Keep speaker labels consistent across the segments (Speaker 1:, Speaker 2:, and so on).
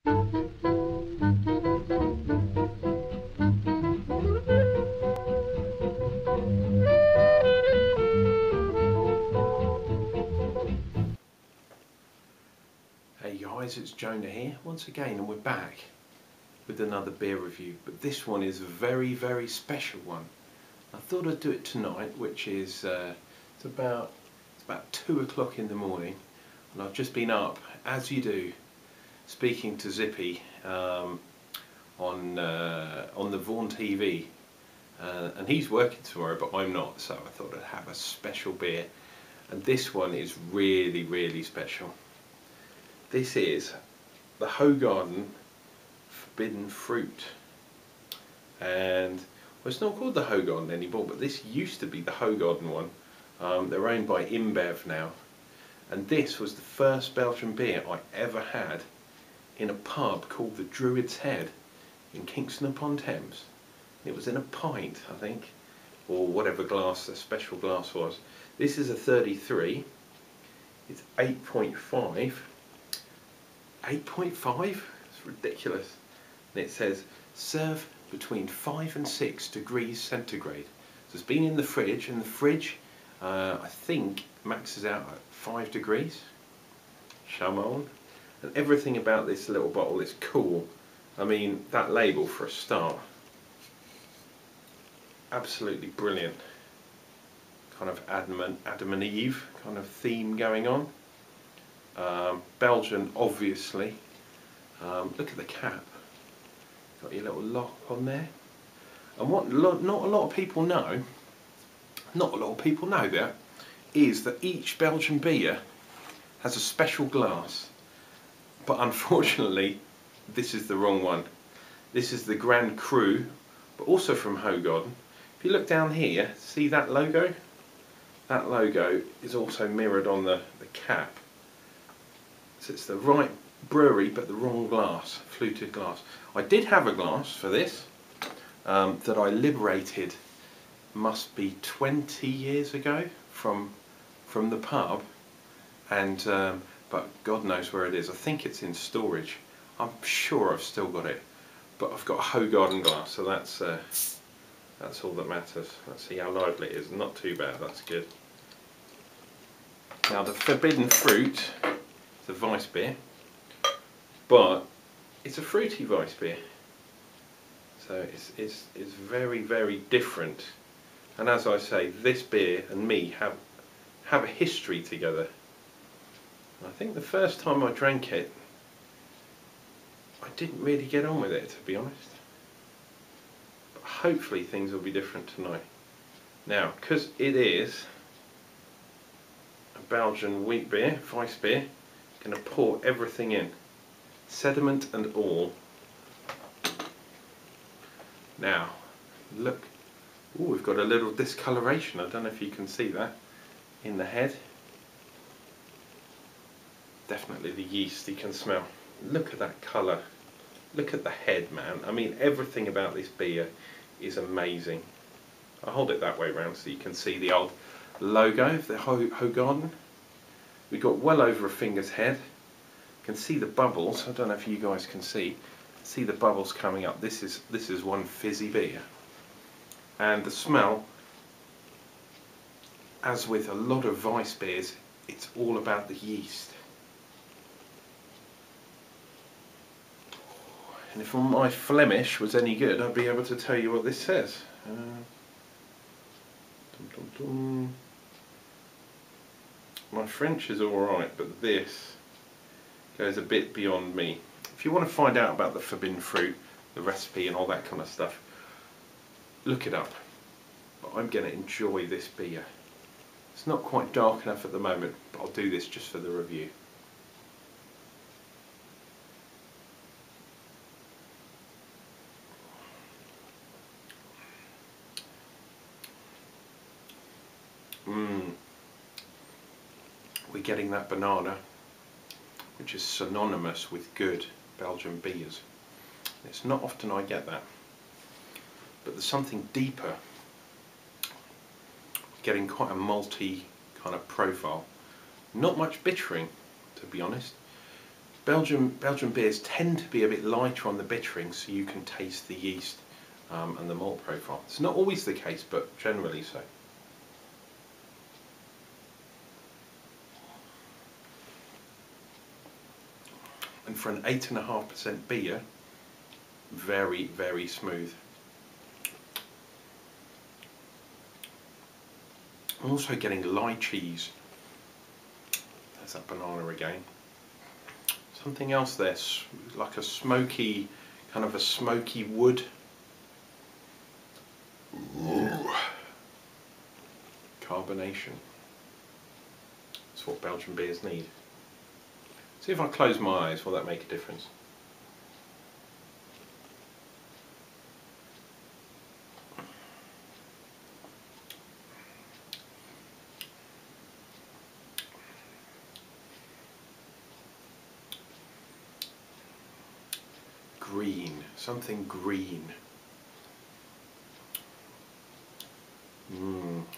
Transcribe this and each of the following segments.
Speaker 1: Hey guys, it's Jonah here once again, and we're back with another beer review, but this one is a very special one. I thought I'd do it tonight, which is it's about 2 o'clock in the morning, and I've just been up, as you do, speaking to Zippy on the Vaughan TV, and he's working tomorrow, but I'm not, so I thought I'd have a special beer, and this one is really special. This is the Hoegaarden Forbidden Fruit, and well, it's not called the Hoegaarden anymore, but this used to be the Hoegaarden one. They're owned by InBev now, and this was the first Belgian beer I ever had in a pub called the Druid's Head in Kingston upon Thames. It was in a pint, I think, or whatever glass the special glass was. This is a 33. It's 8.5. 8.5? It's ridiculous. And it says serve between 5 and 6 degrees centigrade. So it's been in the fridge, and the fridge I think maxes out at 5 degrees. Chamon. And everything about this little bottle is cool. I mean, that label for a start. Absolutely brilliant. Kind of Adam and Eve kind of theme going on. Belgian, obviously. Look at the cap. Got your little lock on there. And what not a lot of people know, that, is that each Belgian beer has a special glass. But unfortunately, this is the wrong one. This is the Grand Cru, but also from Hoegaarden. If you look down here, see that logo? That logo is also mirrored on the cap. So it's the right brewery, but the wrong glass, fluted glass. I did have a glass for this that I liberated, must be 20 years ago from the pub, and but God knows where it is. I think it's in storage. I'm sure I've still got it, but I've got a Hoegaarden glass, so that's all that matters. Let's see how lively it is. Not too bad. That's good. Now the Forbidden Fruit. It's a Weiss beer, but it's a fruity Weiss beer, so it's very different. And as I say, this beer and me have a history together. And I think the first time I drank it, I didn't really get on with it, to be honest. But hopefully things will be different tonight. Now, because it is a Belgian wheat beer, Weiss beer, going to pour everything in, sediment and all. Now, look, ooh, we've got a little discoloration. I don't know if you can see that in the head. Definitely the yeast you can smell. Look at that colour. Look at the head, man. I mean, everything about this beer is amazing. I'll hold it that way round so you can see the old logo of the Hoegaarden. We've got well over a finger's head. You can see the bubbles. I don't know if you guys can see the bubbles coming up. This is one fizzy beer. And the smell, as with a lot of Weiss beers, it's all about the yeast. And if my Flemish was any good, I'd be able to tell you what this says. My French is alright, but this goes a bit beyond me. If you want to find out about the Forbidden Fruit, the recipe and all that kind of stuff, look it up. But I'm going to enjoy this beer. It's not quite dark enough at the moment, but I'll do this just for the review. We're getting that banana, which is synonymous with good Belgian beers. It's not often I get that, but there's something deeper, getting quite a malty kind of profile. Not much bittering, to be honest. Belgian beers tend to be a bit lighter on the bittering, so you can taste the yeast and the malt profile. It's not always the case, but generally so. And for an 8.5% beer, very, very smooth. I'm also getting lychees. There's that banana again. Something else there, like a smoky, kind of a smoky wood. Ooh. Carbonation. That's what Belgian beers need. See if I close my eyes, will that make a difference? Green, something green.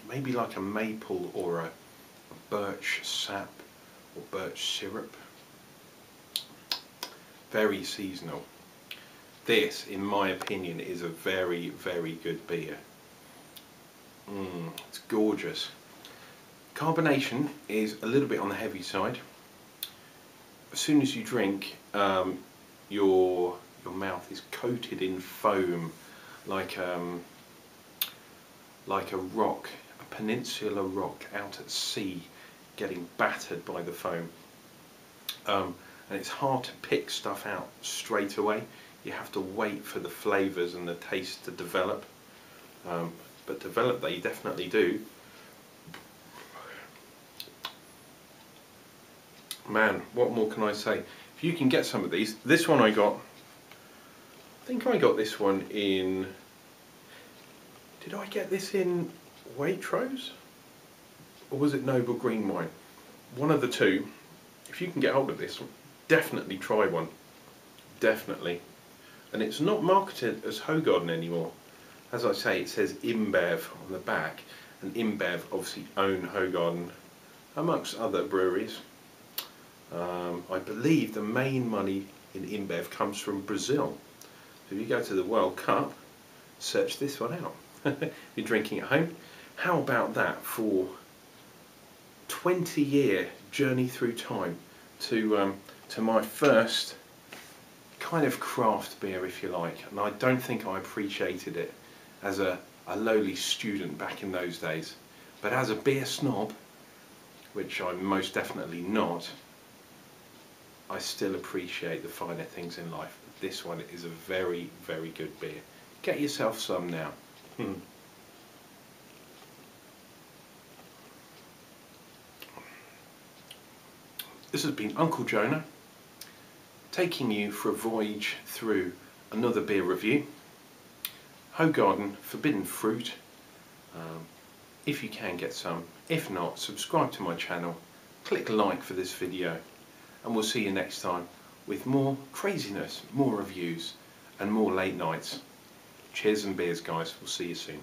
Speaker 1: Maybe like a maple or a birch sap or birch syrup. Very seasonal. This, in my opinion, is a very, very good beer. It's gorgeous. Carbonation is a little bit on the heavy side. As soon as you drink, your mouth is coated in foam, like a rock, a peninsula rock out at sea, getting battered by the foam. And it's hard to pick stuff out straight away. You have to wait for the flavours and the taste to develop. But develop they definitely do. Man, what more can I say? If you can get some of these, this one I think I got this one in, did I get this in Waitrose? Or was it Noble Green Wine? One of the two. If you can get hold of this, definitely try one. Definitely. And it's not marketed as Hoegaarden anymore. As I say, it says InBev on the back, and InBev obviously own Hoegaarden, amongst other breweries. I believe the main money in InBev comes from Brazil. So if you go to the World Cup, search this one out. If you're drinking at home, how about that for 20-year journey through time to my first kind of craft beer, if you like. And I don't think I appreciated it as a lowly student back in those days, but as a beer snob, which I'm most definitely not, I still appreciate the finer things in life. This one is a very, very good beer. Get yourself some now. This has been Unclejona, taking you for a voyage through another beer review. Hoegaarden Forbidden Fruit. If you can get some. If not, subscribe to my channel, click like for this video, and we'll see you next time with more craziness, more reviews, and more late nights. Cheers and beers, guys. We'll see you soon.